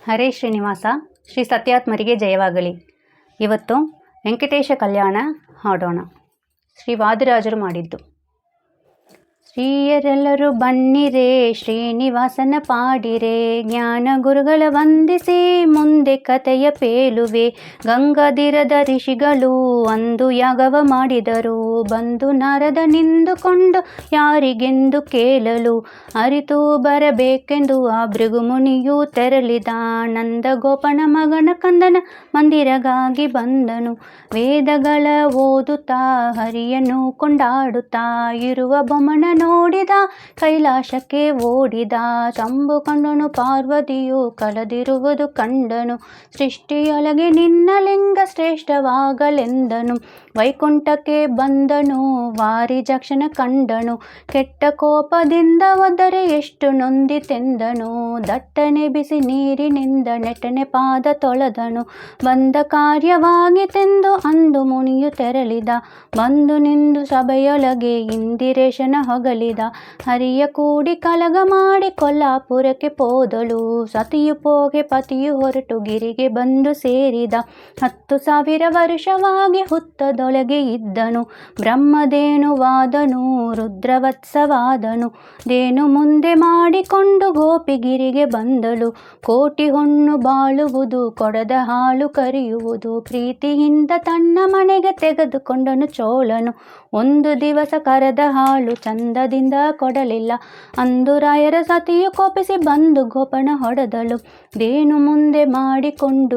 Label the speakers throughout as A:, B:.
A: ಹರೇ ಶ್ರೀನಿವಾಸ, ಶ್ರೀ ಸತ್ಯಾತ್ಮರಿಗೆ ಜಯವಾಗಲಿ. ಇವತ್ತು ವೆಂಕಟೇಶ ಕಲ್ಯಾಣ ಹಾಡೋಣ. ಶ್ರೀ ವಾದಿರಾಜರು ಮಾಡಿದ್ದು. ಶ್ರೀಯರೆಲ್ಲರೂ ಬನ್ನಿರೆ, ಶ್ರೀನಿವಾಸನ ಪಾಡಿರೆ, ಜ್ಞಾನ ಗುರುಗಳ ವಂದಿಸಿ ಮುಂದೆ ಕಥೆಯ ಪೇಲುವೆ. ಗಂಗಾಧಿರದ ಋಷಿಗಳು ಅಂದು ಯಾಗವ ಮಾಡಿದರು, ಬಂದು ನಾರದ ನಿಂದುಕೊಂಡು ಯಾರಿಗೆಂದು ಕೇಳಲು. ಅರಿತು ಬರಬೇಕೆಂದು ಆ ಭೃಗುಮುನಿಯು ತೆರಳಿದ, ನಂದ ಗೋಪನ ಮಗನ ಕಂದನ ಮಂದಿರಗಾಗಿ ಬಂದನು. ವೇದಗಳ ಓದುತ್ತಾ ಹರಿಯನ್ನು ಕೊಂಡಾಡುತ್ತಾ ಇರುವ ಬೊಮ್ಮನ ನೋಡಿದ, ಕೈಲಾಸಕ್ಕೆ ಓಡಿದ. ಶಂಭು ಕಂಡನು, ಪಾರ್ವತಿಯು ಕಳೆದಿರುವುದು ಕಂಡನು, ಸೃಷ್ಟಿಯೊಳಗೆ ನಿನ್ನ ಲಿಂಗ ಶ್ರೇಷ್ಠವಾಗಲೆಂದನು. ವೈಕುಂಠಕ್ಕೆ ಬಂದನು, ವಾರಿಜಾಕ್ಷನ ಕಂಡನು, ಕೆಟ್ಟ ಕೋಪದಿಂದ ಒದ್ದರೆ ಎಷ್ಟು ನೊಂದಿತೆಂದನು. ದಟ್ಟನೆ ಬಿಸಿ ನೀರಿನಿಂದ ನೆಟ್ಟನೆ ಪಾದ ತೊಳೆದನು, ಬಂದ ಕಾರ್ಯವಾಗಿತೆಂದು ಅಂದು ಮುನಿಯು ತೆರಳಿದ. ಬಂದು ನಿಂದು ಸಭೆಯೊಳಗೆ ಇಂದಿರೇಶನ ಹೊಗಳಿದ, ಹರಿಯ ಕೂಡಿ ಕಲಗ ಮಾಡಿ ಕೊಲ್ಲಾಪುರಕ್ಕೆ ಪೋದಳು. ಸತಿಯು ಪೋಗೆ ಪತಿಯು ಹೊರಟು ಗಿರಿಗೆ ಬಂದು ಸೇರಿದ, 10,000 ವರುಷವಾಗಿ ಹುತ್ತದೊಳಗೆ ಇದ್ದನು. ಬ್ರಹ್ಮದೇನುವಾದನು, ರುದ್ರವತ್ಸವಾದನು, ದೇನು ಮುಂದೆ ಮಾಡಿಕೊಂಡು ಗೋಪಿಗಿರಿಗೆ ಬಂದಳು. ಕೋಟಿ ಹೊನ್ನು ಬಾಳುವುದು, ಕೊಡದ ಹಾಲು ಕರಿಯುವುದು, ಪ್ರೀತಿಯಿಂದ ತನ್ನ ಮನೆಗೆ ತೆಗೆದುಕೊಂಡನು ಚೋಳನು. ಒಂದು ದಿವಸ ಕರೆದ ಹಾಲು ಚಂದದಿಂದ ಕೊಡಲಿಲ್ಲ, ಅಂದು ರಾಯರ ಸತಿಯು ಕೋಪಿಸಿ ಬಂದು ಗೋಪನ ಹೊಡೆದಳು. ದೇನು ಮುಂದೆ ಮಾಡಿಕೊಂಡು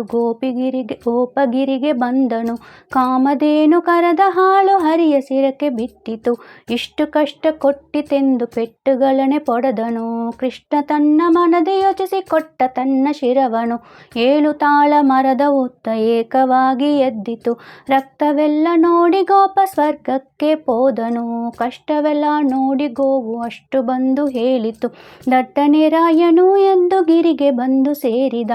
A: ಗೋಪಗಿರಿಗೆ ಬಂದನು, ಕಾಮಧೇನು ಕರೆದ ಹಾಲು ಹರಿಯ ಸಿರಕ್ಕೆ ಬಿಟ್ಟಿತು. ಇಷ್ಟು ಕಷ್ಟ ಕೊಟ್ಟಿತೆಂದು ಪೆಟ್ಟುಗಳನೆ ಪೊಡೆದನು, ಕೃಷ್ಣ ತನ್ನ ಮನದೆ ಯೋಚಿಸಿ ಕೊಟ್ಟ ತನ್ನ ಶಿರವನು. 7 ತಾಳ ಮರದ ಉತ್ತ ಏಕವಾಗಿ ಎದ್ದಿತು, ರಕ್ತವೆಲ್ಲ ನೋಡಿ ಗೋಪ ಸ್ವರ್ಗಕ್ಕೆ ಪೋದನು. ಕಷ್ಟವೆಲ್ಲ ನೋಡಿ ಗೋವು ಅಷ್ಟು ಬಂದು ಹೇಳಿತು, ದಟ್ಟನೆ ರಾಯನು ಎದ್ದು ಗಿರಿಗೆ ಬಂದು ಸೇರಿದ.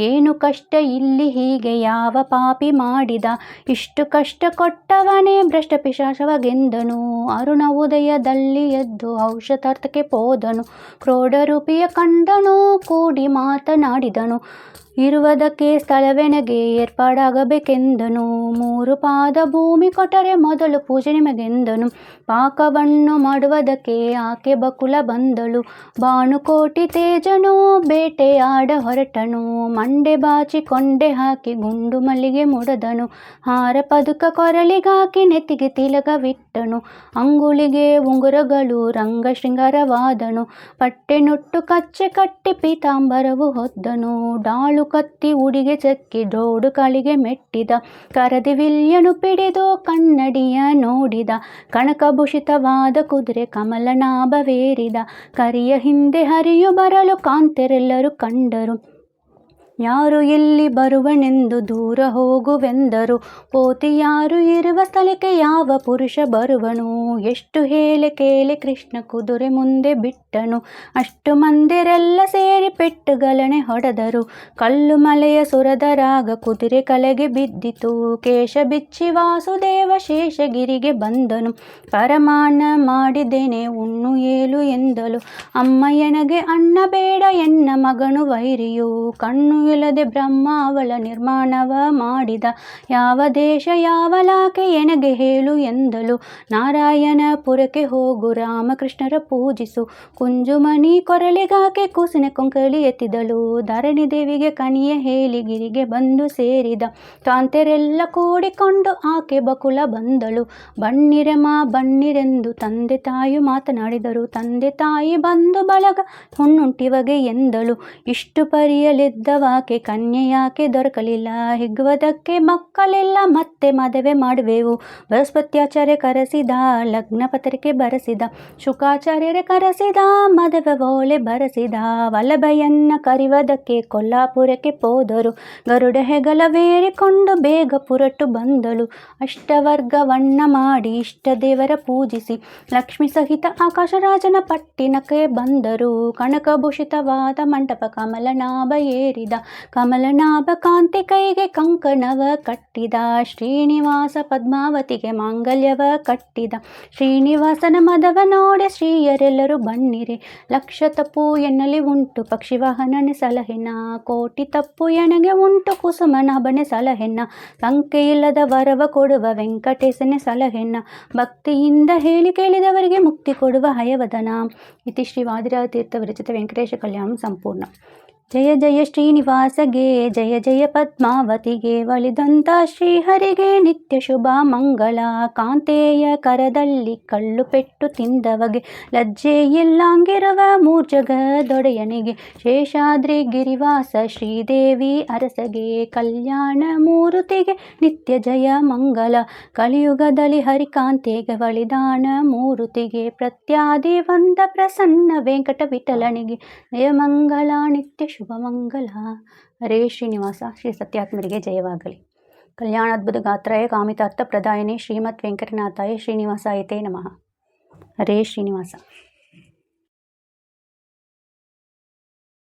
A: ಏನು ಕಷ್ಟ ಇಲ್ಲಿ ಹೀಗೆ ಯಾವ ಪಾಪಿ ಮಾಡಿದ, ಇಷ್ಟು ಕಷ್ಟ ಕೊಟ್ಟವನೇ ಭ್ರಷ್ಟ ಪಿಶಾಚವಗೆಂದನು. ಅರುಣ ಉದಯದಲ್ಲಿ ಎದ್ದು ಔಷಧಾರ್ಥಕ್ಕೆ ಪೋದನು, ಕ್ರೋಢರೂಪಿಯ ಕಂಡನು ಕೂಡಿ ಮಾತನಾಡಿದನು. ಇರುವುದಕ್ಕೆ ಸ್ಥಳವೆನಗೆ ಏರ್ಪಾಡಾಗಬೇಕೆಂದನು, 3 ಪಾದ ಭೂಮಿ ಕೊಟ್ಟರೆ ಮೊದಲು ಪೂಜೆ ನಿಮಗೆಂದನು. ಪಾಕವನ್ನು ಮಾಡುವುದಕ್ಕೆ ಆಕೆ ಬಕುಲ ಬಂದಳು, ಭಾನುಕೋಟಿ ತೇಜನು ಬೇಟೆಯಾಡ ಹೊರಟನು. ಮಂಡೆ ಬಾಚಿ ಕೊಂಡೆ ಹಾಕಿ ಗುಂಡು ಮಲ್ಲಿಗೆ ಮುಡದನು, ಹಾರ ಪದುಕ ಕೊರಳಿಗಾಕಿ ನೆತ್ತಿಗೆ ತಿಲಕವಿಟ್ಟನು. ಅಂಗುಳಿಗೆ ಉಂಗುರಗಳು ರಂಗ ಶೃಂಗಾರವಾದನು, ಪಟ್ಟೆ ನುಟ್ಟು ಕಚ್ಚೆ ಕಟ್ಟಿ ಪೀತಾಂಬರವು ಹೊದ್ದನು. ಡಾಳು ಕತ್ತಿ ಉಡಿಗೆ ಚಕ್ಕಿ ಜೋಡು ಕಾಳಿಗೆ ಮೆಟ್ಟಿದ, ಕರದಿ ವಿಲ್ಯನು ಪಿಡಿದು ಕನ್ನಡಿಯ ನೋಡಿದ. ಕನಕಭೂಷಿತವಾದ ಕುದುರೆ ಕಮಲನಾಭವೇರಿದ, ಕರಿಯ ಹಿಂದೆ ಹರಿಯು ಬರಲು ಕಾಂತೆರೆಲ್ಲರೂ ಕಂಡರು. ಯಾರು ಎಲ್ಲಿ ಬರುವನೆಂದು ದೂರ ಹೋಗುವೆಂದರು, ಪೋತಿ ಯಾರು ಇರುವ ಸ್ಥಳಕ್ಕೆ ಯಾವ ಪುರುಷ ಬರುವನು. ಎಷ್ಟು ಹೇಳೆ ಕೇಳೆ ಕೃಷ್ಣ ಕುದುರೆ ಮುಂದೆ ಬಿಟ್ಟನು, ಅಷ್ಟು ಮಂದಿರೆಲ್ಲ ಸೇರಿ ಪೆಟ್ಟುಗಳನೆ ಹೊಡೆದರು. ಕಲ್ಲು ಮಲೆಯ ಸುರದ ರಾಗ ಕುದುರೆ ಕಲೆಗೆ ಬಿದ್ದಿತು, ಕೇಶ ಬಿಚ್ಚಿ ವಾಸುದೇವ ಶೇಷಗಿರಿಗೆ ಬಂದನು. ಪರಮಾನ ಮಾಡಿದ್ದೇನೆ ಉಣ್ಣು ಏಲು ಎಂದಳು, ಅಮ್ಮ ಎನಗೆ ಅನ್ನ ಬೇಡ ಎನ್ನ ಮಗನು ವೈರಿಯು. ಕಣ್ಣು ಇಲ್ಲದೆ ಬ್ರಹ್ಮ ಅವಳ ನಿರ್ಮಾಣವ ಮಾಡಿದ, ಯಾವ ದೇಶ ಯಾವ ಲಾಕೆ ಎನಗೆ ಹೇಳು ಎಂದಳು. ನಾರಾಯಣ ಪುರಕ್ಕೆ ಹೋಗು ರಾಮಕೃಷ್ಣರ ಪೂಜಿಸು, ಕುಂಜುಮಣಿ ಕೊರಳಿಗಾಕೆ ಕೂಸಿನ ಕೊಂಕಳಿ ಎತ್ತಿದಳು. ಧರಣಿ ದೇವಿಗೆ ಕಣಿಯ ಹೇಳಿ ಗಿರಿಗೆ ಬಂದು ಸೇರಿದ, ಕಾಂತೆರೆಲ್ಲ ಕೂಡಿಕೊಂಡು ಆಕೆ ಬಕುಲ ಬಂದಳು. ಬನ್ನಿರಮ್ಮ ಬನ್ನಿರೆಂದು ತಂದೆ ತಾಯಿ ಮಾತನಾಡಿದರು, ತಂದೆ ತಾಯಿ ಬಂದು ಬಳಗ ಹುಣ್ಣುಂಟಿವಗೆ ಎಂದಳು. ಇಷ್ಟು ಪರಿಯಲಿದ್ದವಾಕೆ ಕನ್ಯೆಯಾಕೆ ದೊರಕಲಿಲ್ಲ, ಹಿಗ್ಗುವುದಕ್ಕೆ ಮಕ್ಕಳಿಲ್ಲ ಮತ್ತೆ ಮದುವೆ ಮಾಡುವೆವು. ಬೃಹಸ್ಪತ್ಯಾಚಾರ್ಯ ಕರೆಸಿದ, ಲಗ್ನ ಪತ್ರಿಕೆ ಬರೆಸಿದ, ಶುಕಾಚಾರ್ಯರೇ ಕರೆಸಿದ, ಮದುವೆ ಓಲೆ ಬರೆಸಿದ. ವಲ್ಲಭಯ್ಯನ ಕರೆಯುವುದಕ್ಕೆ ಕೊಲ್ಲಾಪುರಕ್ಕೆ ಪೋದರು, ಗರುಡ ಹೆಗಲವೇರಿಕೊಂಡು ಬೇಗ ಪುರಟು ಬಂದಳು. ಅಷ್ಟವರ್ಗವನ್ನ ಮಾಡಿ ಇಷ್ಟ ದೇವರ ಪೂಜಿಸಿ, ಲಕ್ಷ್ಮಿ ಸಹಿತ ಆಕಾಶರಾಜನ ಪಟ್ಟಿನಕ್ಕೆ ಬಂದರು. ಕನಕಭೂಷಿತವಾದ ಮಂಟಪ ಕಮಲನಾಭ ಏರಿದ, ಕಮಲನಾಭ ಕಾಂತಿ ಕೈಗೆ ಕಂಕಣವ ಕಟ್ಟಿದ ಶ್ರೀನಿವಾಸ ಪದ್ಮಾವತಿಗೆ ಮಾಂಗಲ್ಯವ ಕಟ್ಟಿದ ಶ್ರೀನಿವಾಸನ ಮದವ ನೋಡಿ ಶ್ರೀಯರೆಲ್ಲರೂ ಬನ್ನಿರಿ ಲಕ್ಷ ತಪ್ಪು ಎನ್ನಲಿ ಉಂಟು ಪಕ್ಷಿವಾಹನನೆ ಸಲಹೆನ ಕೋಟಿ ತಪ್ಪು ಎನಗೆ ಉಂಟು ಕುಸುಮನಾಭನೆ ಸಲಹೆನ ಸಂಖ್ಯೆಯಿಲ್ಲದ ವರವ ಕೊಡುವ ವೆಂಕಟೇಶನೇ ಸಲಹೆನ ಭಕ್ತಿಯಿಂದ ಹೇಳಿ ಕೇಳಿದವರಿಗೆ ಮುಕ್ತಿ ಕೊಡುವ ಹಯವದನ. ಇತಿ ಶ್ರೀ ವಾದಿರಾಜ ತೀರ್ಥ ವಿರಚಿತ ವೆಂಕಟೇಶ ಕಲ್ಯಾಣ ಸಂಪೂರ್ಣ. ಜಯ ಜಯ ಶ್ರೀನಿವಾಸಗೆ ಜಯ ಜಯ ಪದ್ಮಾವತಿಗೆ ಒಲಿದಂತ ಶ್ರೀಹರಿಗೆ ನಿತ್ಯ ಶುಭ ಮಂಗಳ. ಕಾಂತೆಯ ಕರದಲ್ಲಿ ಕಳ್ಳು ಪೆಟ್ಟು ತಿಂದವಗೆ ಲಜ್ಜೆ ಎಲ್ಲಾಂಗಿರುವ ಮೂರ್ಜಗದೊಡೆಯನಿಗೆ ಶೇಷಾದ್ರಿ ಗಿರಿವಾಸ ಶ್ರೀದೇವಿ ಅರಸಗೆ ಕಲ್ಯಾಣ ಮೂರುತಿಗೆ ನಿತ್ಯ ಜಯ ಮಂಗಲ. ಕಲಿಯುಗದಲ್ಲಿ ಹರಿಕಾಂತೆಗೆ ಒಲಿದಾನ ಮೂರುತಿಗೆ ಪ್ರತ್ಯಾದಿ ವಂದ ಪ್ರಸನ್ನ ವೆಂಕಟ ವಿಠಲನಿಗೆ ಜಯ ಮಂಗಲ ನಿತ್ಯ ಶುಭ ಮಂಗಲ. ಹರೇ ಶ್ರೀನಿವಾಸ. ಶ್ರೀ ಸತ್ಯಾತ್ಮರಿಗೆ ಜಯವಾಗಲಿ. ಕಲ್ಯಾಣಾದ್ಭುತ ಗಾತ್ರಾಯ ಕಾಮಿತಾರ್ಥ ಪ್ರದಾಯನೇ ಶ್ರೀಮತ್ ವೆಂಕಟನಾಥಾಯ ಶ್ರೀನಿವಾಸಾಯತೇ ನಮಃ. ಹರೇ ಶ್ರೀನಿವಾಸ.